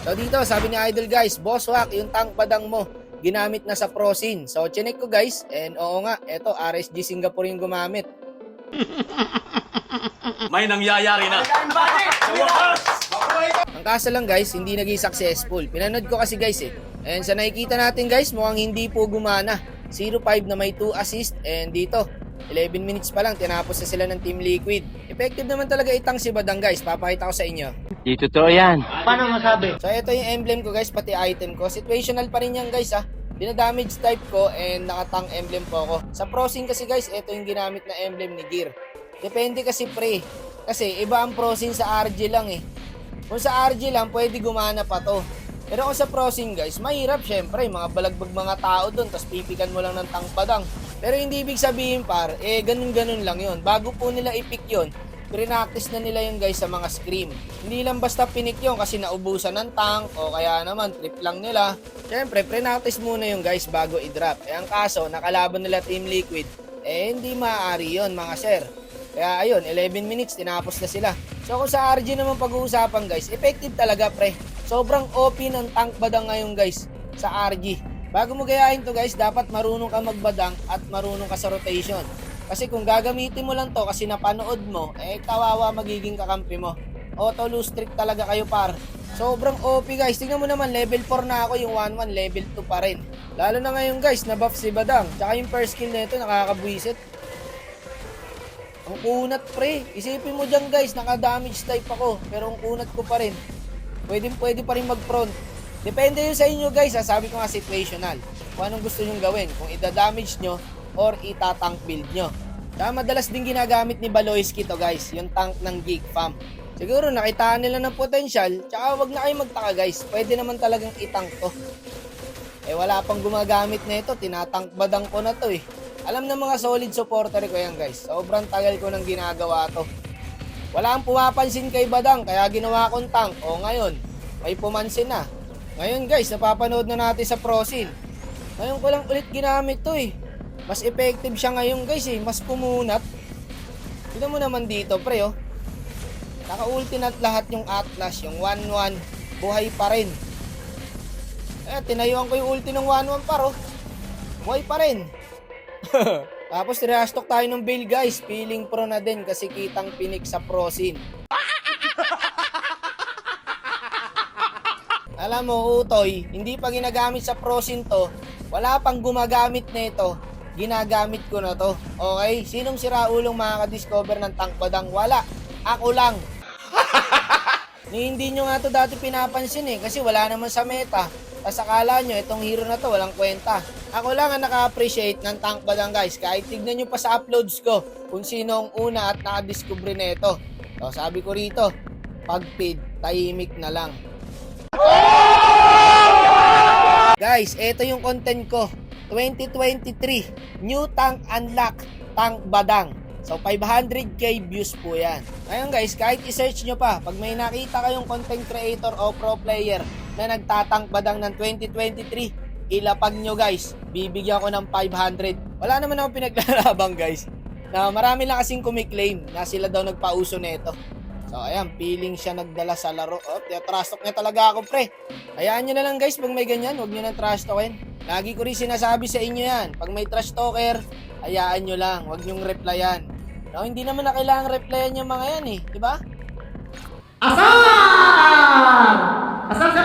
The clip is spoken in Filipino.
So dito, sabi ni Idol guys, Boss Wack, yung tank badang mo, ginamit na sa Prosin. So chinek ko guys, and oo nga, eto RSG Singapore yung gumamit. May nangyayari na. Ang kaso lang guys, hindi naging successful. Pinanood ko kasi guys And sa nakikita natin guys, mukhang hindi po gumana. 0-5 na may 2 assist, and dito, 11 minutes pa lang, tinapos na sila ng Team Liquid. Effective naman talaga itang si Badang guys, papakita ko sa inyo. Di totoo yan. Paano masabi? So ito yung emblem ko guys, pati item ko. Situational pa rin yan guys Dinadamage type ko and nakatang emblem po ako. Sa Prosin kasi guys, ito yung ginamit na emblem ni Gear. Depende kasi pre. Kasi iba ang Prosin sa RG lang Kung sa RG lang, pwede gumana pa to. Pero kung sa Prosin guys, mahirap syempre. Mga balagbag mga tao doon, tapos pipikan mo lang ng tank badang. Pero hindi ibig sabihin par, ganun-ganun lang yon. Bago po nila i-pick yun, pre-practice na nila yung guys sa mga scrim. Hindi lang basta pinik yun kasi naubusan ng tank o kaya naman trip lang nila. Siyempre, pre-practice muna yung guys bago i-drop. Ang kaso, nakalaban nila Team Liquid, hindi maaari yon mga sir. Kaya ayun, 11 minutes, tinapos na sila. So kung sa RG naman pag-uusapan guys, effective talaga pre. Sobrang OP ng tank badang ngayon guys sa RG. Bago mo gayahin to guys, dapat marunong ka magbadang at marunong ka sa rotation. Kasi kung gagamitin mo lang to kasi napanood mo, kawawa magiging kakampi mo. Auto lose streak talaga kayo par. Sobrang OP guys. Tingnan mo naman, level 4 na ako, yung 1-1, level 2 pa rin. Lalo na ngayon guys, na-buff si Badang. Tsaka yung first skill na ito, nakakabwisit. Ang kunat pre. Isipin mo dyan guys, naka-damage type ako. Pero ang kunat ko pa rin. Pwede pa rin mag-front. Depende yun sa inyo guys, sabi ko nga situational. Kung anong gusto nyong gawin, kung ida-damage nyo or itatank build nyo. Kaya madalas din ginagamit ni Baloyski to guys, yung tank ng Geek Fam. Siguro nakitaan nila ng potential, tsaka wag na kayo magtaka guys, pwede naman talagang itank to. Wala pang gumagamit na ito, tinatank badang ko na to Alam na mga solid supporter ko yan guys, sobrang tagal ko nang ginagawa to. Wala ang pumapansin kay Badang, kaya ginawa kong tank. O ngayon, may pumansin na. Ngayon guys, napapanood na natin sa Prosin. Ngayon ko lang ulit ginamit to Mas effective siya ngayon guys mas pumunat. Tignan mo naman dito pre Naka-ulti na lahat yung Atlas, yung 1-1, buhay pa rin. Tinayuan ko yung ulti ng 1-1 par buhay pa rin. Tapos restock tayo ng bail guys, feeling pro na din kasi kitang pinik sa Prosin. Alam mo, Utoy, hindi pa ginagamit sa Prosin to. Wala pang gumagamit nito. Ginagamit ko na to. Okay? Sinong siraulong makaka-discover ng tank badang? Wala. Ako lang. Hindi nyo nga to dati pinapansin kasi wala naman sa meta. Tapos akala nyo, itong hero na to, walang kwenta. Ako lang ang naka-appreciate ng tank badang guys. Kahit tignan nyo pa sa uploads ko kung sino ang una at nakadiscover nito. So, sabi ko rito, pag-feed, tahimik na lang. Guys, ito yung content ko. 2023, new tank unlock, tank badang. So 500k views po yan. Ngayon guys, kahit i-search nyo pa, pag may nakita kayong content creator o pro player na nagtatank badang ng 2023, ilapag nyo guys, bibigyan ko ng 500. Wala naman ako pinaglalabang guys, na marami lang kasing kumiklaim na sila daw nagpauso nito. So ayan, feeling siya nagdala sa laro. Trash talk niya talaga ako pre. Hayaan nyo na lang guys, pag may ganyan, huwag nyo nang trash talkin. Lagi ko rin sinasabi sa inyo yan, pag may trash talker, hayaan nyo lang, huwag nyong replyan. No, hindi naman na kailangan replyan yung mga yan diba? Asar! Asar sa